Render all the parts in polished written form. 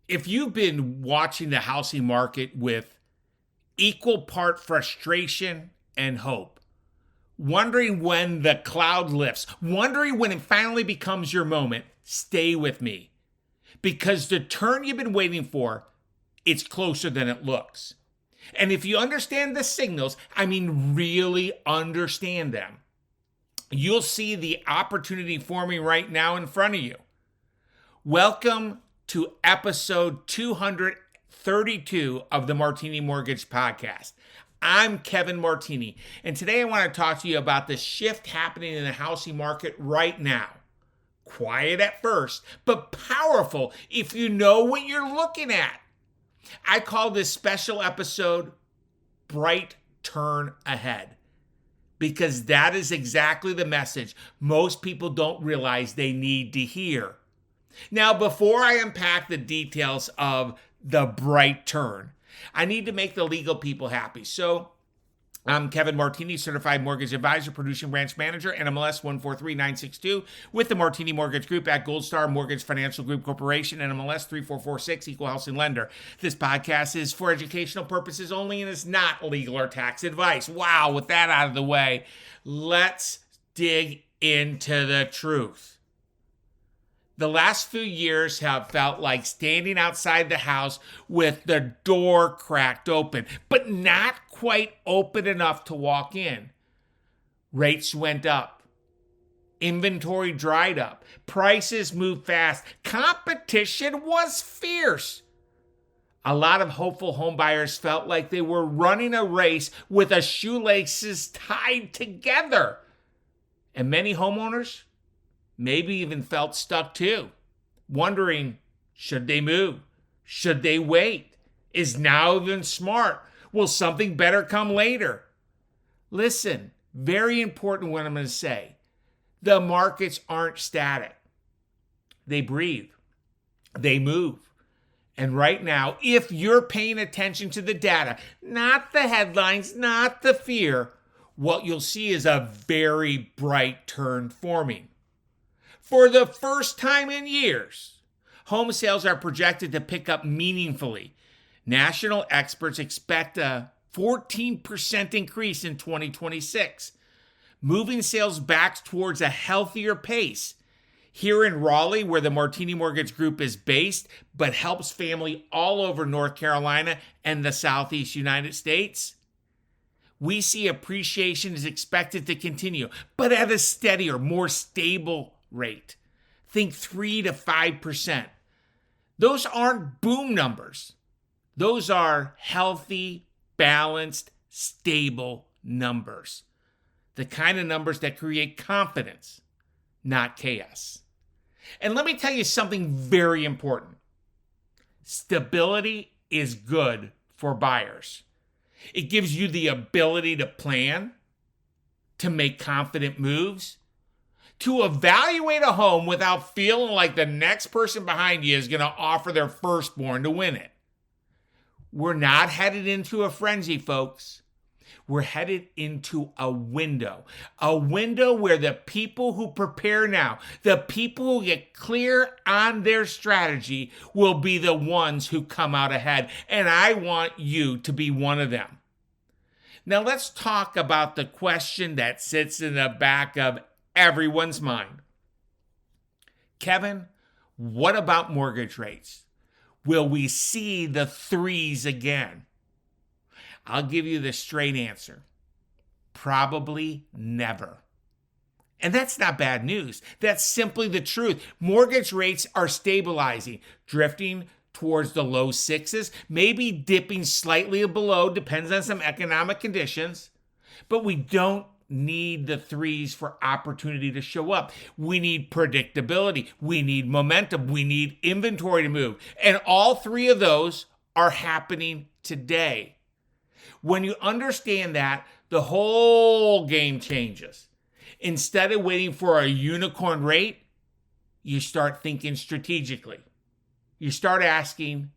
If you've been watching the housing market with equal part frustration and hope, wondering when the cloud lifts, wondering when it finally becomes your moment, stay with me. Because the turn you've been waiting for, it's closer than it looks. And if you understand the signals, I mean really understand them, you'll see the opportunity forming right now in front of you. Welcome to episode 232 of the Matini Mortgage Podcast. I'm Kevin Martini, and today I want to talk to you about the shift happening in the housing market right now. Quiet at first, but powerful if you know what you're looking at. I call this special episode Bright Turn Ahead, because that is exactly the message most people don't realize they need to hear. Now, before I unpack the details of the bright turn, I need to make the legal people happy. So I'm Kevin Martini, certified mortgage advisor, producing branch manager, NMLS 143962 with the Matini Mortgage Group at Gold Star Mortgage Financial Group Corporation, NMLS 3446, equal housing lender. This podcast is for educational purposes only and is not legal or tax advice. Wow, with that out of the way, let's dig into the truth. The last few years have felt like standing outside the house with the door cracked open, but not quite open enough to walk in. Rates went up. Inventory dried up. Prices moved fast. Competition was fierce. A lot of hopeful homebuyers felt like they were running a race with their shoelaces tied together. And many homeowners maybe even felt stuck too, wondering, should they move? Should they wait? Is now even smart? Will something better come later? Listen, very important what I'm going to say. The markets aren't static. They breathe. They move. And right now, if you're paying attention to the data, not the headlines, not the fear, what you'll see is a very bright turn forming. For the first time in years, home sales are projected to pick up meaningfully. National experts expect a 14% increase in 2026, moving sales back towards a healthier pace. Here in Raleigh, where the Matini Mortgage Group is based, but helps family all over North Carolina and the Southeast United States, we see appreciation is expected to continue, but at a steadier, more stable rate. Think 3 to 5%. Those aren't boom numbers. Those are healthy, balanced, stable numbers. The kind of numbers that create confidence, not chaos. And let me tell you something very important. Stability is good for buyers. It gives you the ability to plan, to make confident moves, to evaluate a home without feeling like the next person behind you is going to offer their firstborn to win it. We're not headed into a frenzy, folks. We're headed into a window where the people who prepare now, the people who get clear on their strategy will be the ones who come out ahead. And I want you to be one of them. Now let's talk about the question that sits in the back of everyone's mind. Kevin, what about mortgage rates? Will we see the threes again? I'll give you the straight answer. Probably never. And that's not bad news. That's simply the truth. Mortgage rates are stabilizing, drifting towards the low sixes, maybe dipping slightly below, depends on some economic conditions. But we don't need the threes for opportunity to show up. We need predictability. We need momentum. We need inventory to move. And all three of those are happening today. When you understand that, the whole game changes. Instead of waiting for a unicorn rate, you start thinking strategically. You start asking,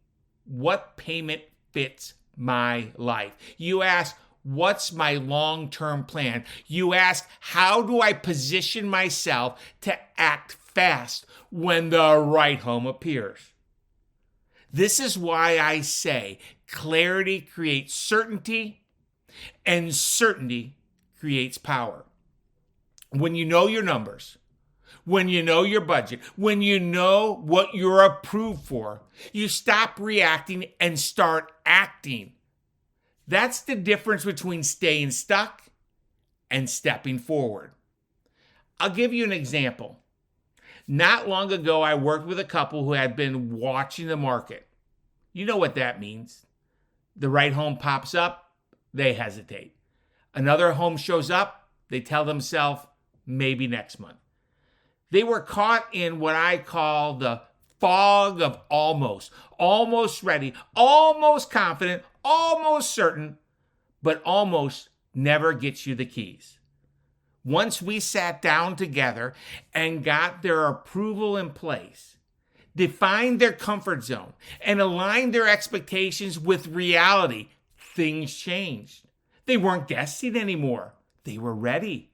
what payment fits my life? You ask, what's my long-term plan? You ask, how do I position myself to act fast when the right home appears? This is why I say clarity creates certainty, and certainty creates power. When you know your numbers, when you know your budget, when you know what you're approved for, you stop reacting and start acting. That's the difference between staying stuck and stepping forward. I'll give you an example. Not long ago, I worked with a couple who had been watching the market. You know what that means. The right home pops up, they hesitate. Another home shows up, they tell themselves, maybe next month. They were caught in what I call the fog of almost. Almost ready, almost confident, almost certain, but almost never gets you the keys. Once we sat down together and got their approval in place, defined their comfort zone, and aligned their expectations with reality, things changed. They weren't guessing anymore. They were ready.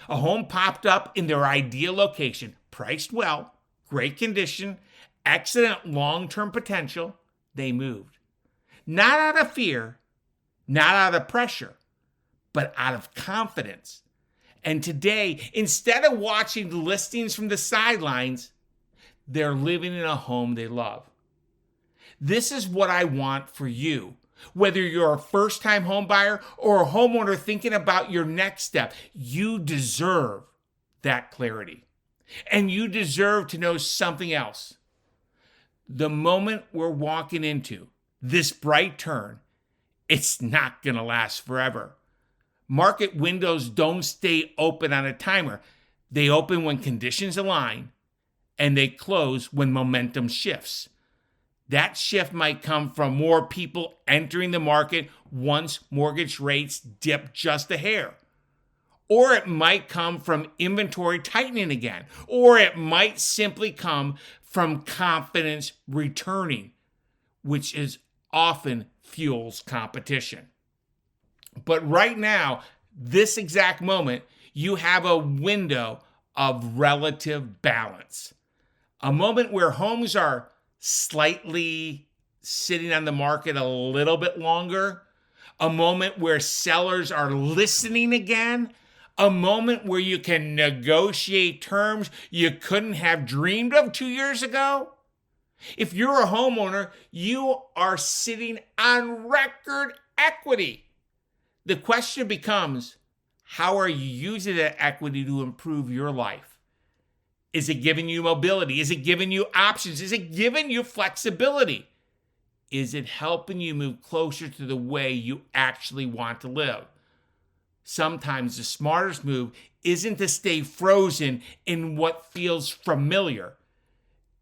A home popped up in their ideal location, priced well, great condition, excellent long-term potential. They moved. Not out of fear, not out of pressure, but out of confidence. And today, instead of watching the listings from the sidelines, they're living in a home they love. This is what I want for you. Whether you're a first-time home buyer or a homeowner thinking about your next step, you deserve that clarity. And you deserve to know something else. The moment we're walking into, this bright turn, it's not going to last forever. Market windows don't stay open on a timer. They open when conditions align, and they close when momentum shifts. That shift might come from more people entering the market once mortgage rates dip just a hair. Or it might come from inventory tightening again. Or it might simply come from confidence returning, which is often fuels competition. But right now, this exact moment, you have a window of relative balance. A moment where homes are slightly sitting on the market a little bit longer. A moment where sellers are listening again. A moment where you can negotiate terms you couldn't have dreamed of 2 years ago. If you're a homeowner, you are sitting on record equity. The question becomes, how are you using that equity to improve your life? Is it giving you mobility? Is it giving you options? Is it giving you flexibility? Is it helping you move closer to the way you actually want to live? Sometimes the smartest move isn't to stay frozen in what feels familiar.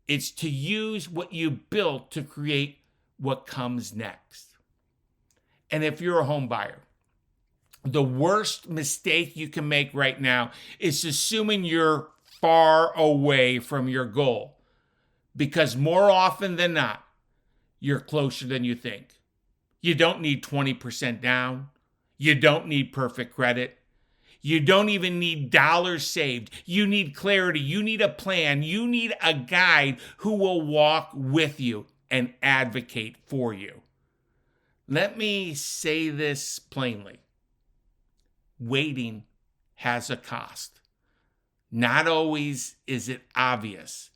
It's to use what you built to create what comes next. And if you're a home buyer, the worst mistake you can make right now is assuming you're far away from your goal. Because more often than not, you're closer than you think. You don't need 20% down. You don't need perfect credit. You don't even need dollars saved. You need clarity. You need a plan. You need a guide who will walk with you and advocate for you. Let me say this plainly. Waiting has a cost. Not always is it obvious,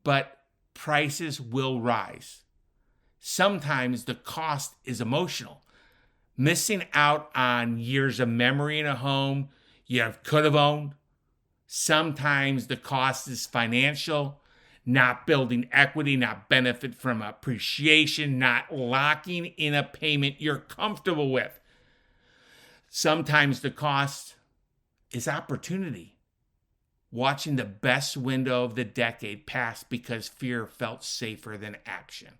but prices will rise. Sometimes the cost is emotional. Missing out on years of memory in a home you could have owned. Sometimes the cost is financial, not building equity, not benefit from appreciation, not locking in a payment you're comfortable with. Sometimes the cost is opportunity. Watching the best window of the decade pass because fear felt safer than action.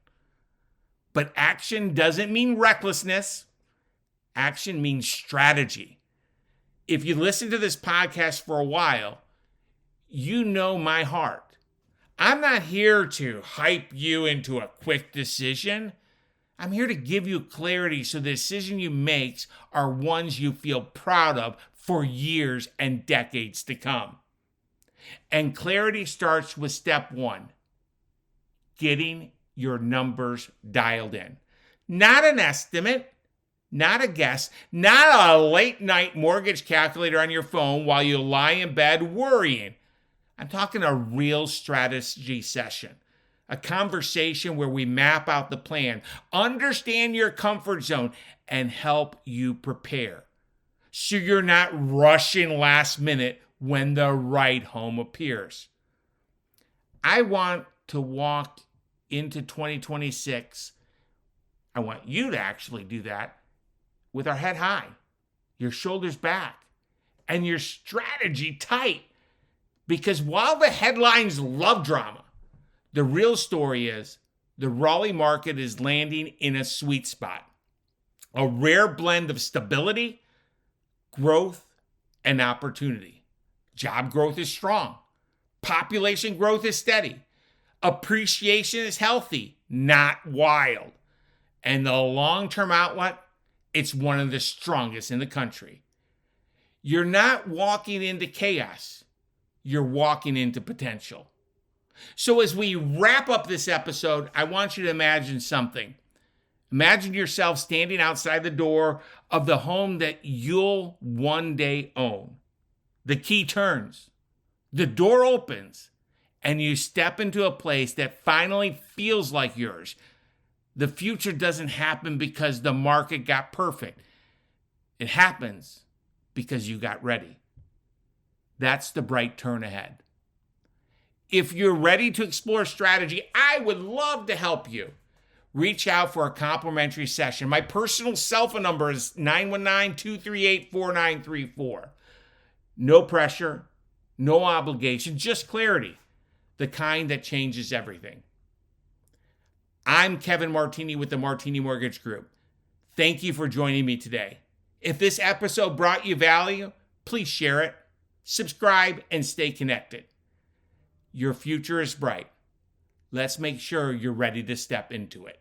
But action doesn't mean recklessness. Action means strategy. If you listen to this podcast for a while, you know my heart. I'm not here to hype you into a quick decision. I'm here to give you clarity so the decisions you make are ones you feel proud of for years and decades to come. And clarity starts with step one, getting your numbers dialed in. Not an estimate, not a guess, not a late night mortgage calculator on your phone while you lie in bed worrying. I'm talking a real strategy session, a conversation where we map out the plan, understand your comfort zone, and help you prepare so you're not rushing last minute when the right home appears. I want to walk into 2026. I want you to actually do that with our head high, your shoulders back, and your strategy tight. Because while the headlines love drama, the real story is the Raleigh market is landing in a sweet spot. A rare blend of stability, growth, and opportunity. Job growth is strong. Population growth is steady. Appreciation is healthy, not wild. And the long-term outlook, it's one of the strongest in the country. You're not walking into chaos. You're walking into potential. So as we wrap up this episode, I want you to imagine something. Imagine yourself standing outside the door of the home that you'll one day own. The key turns, the door opens, and you step into a place that finally feels like yours. The future doesn't happen because the market got perfect. It happens because you got ready. That's the bright turn ahead. If you're ready to explore strategy, I would love to help you. Reach out for a complimentary session. My personal cell phone number is 919-238-4934. No pressure, no obligation, just clarity. The kind that changes everything. I'm Kevin Martini with the Matini Mortgage Group. Thank you for joining me today. If this episode brought you value, please share it, subscribe, and stay connected. Your future is bright. Let's make sure you're ready to step into it.